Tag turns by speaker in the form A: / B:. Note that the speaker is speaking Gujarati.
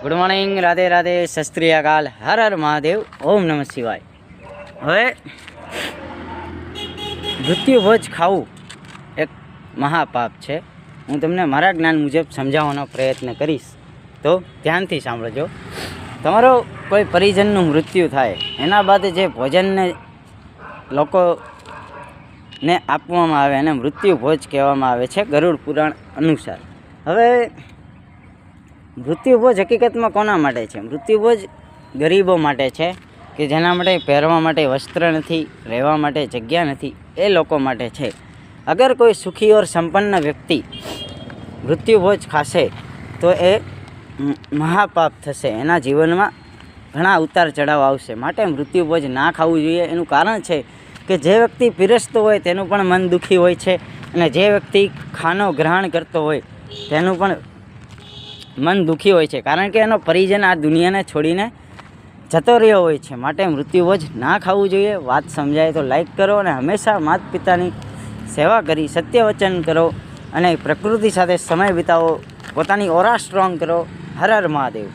A: ગુડ મોર્નિંગ, રાધે રાધે, શસ્ત્રી અકાલ, હર હર મહાદેવ, ઓમ નમઃ શિવાય. હવે મૃત્યુભોજ ખાવું એક મહાપાપ છે. હું તમને મારા જ્ઞાન મુજબ સમજાવવાનો પ્રયત્ન કરીશ, તો ધ્યાનથી સાંભળજો. તમારો કોઈ પરિજનનું મૃત્યુ થાય એના બાદ જે ભોજનને લોકોને આપવામાં આવે એને મૃત્યુભોજ કહેવામાં આવે છે ગરુડ પુરાણ અનુસાર. હવે મૃત્યુભોજ હકીકતમાં કોના માટે છે? મૃત્યુભોજ ગરીબો માટે છે કે જેના માટે પહેરવા માટે વસ્ત્ર નથી, રહેવા માટે જગ્યા નથી, એ લોકો માટે છે. અગર કોઈ સુખી ઓર સંપન્ન વ્યક્તિ મૃત્યુભોજ ખાશે તો એ મહાપાપ થશે, એના જીવનમાં ઘણા ઉતાર ચઢાવ આવશે. માટે મૃત્યુભોજ ના ખાવું જોઈએ. એનું કારણ છે કે જે વ્યક્તિ પીરસતો હોય તેનું પણ મન દુઃખી હોય છે, અને જે વ્યક્તિ ખાનો ગ્રહણ કરતો હોય તેનું પણ મન દુઃખી હોય છે, કારણ કે એનો પરિજન આ દુનિયાને છોડીને જતો રહ્યો હોય છે. માટે મૃત્યુભોજ ના ખાવું જોઈએ. વાત સમજાય તો લાઈક કરો, અને હંમેશા માતા પિતાની સેવા કરી સત્ય વચન કરો, અને પ્રકૃતિ સાથે સમય વિતાવો, પોતાની ઓરા સ્ટ્રોંગ કરો. હર હર મહાદેવ.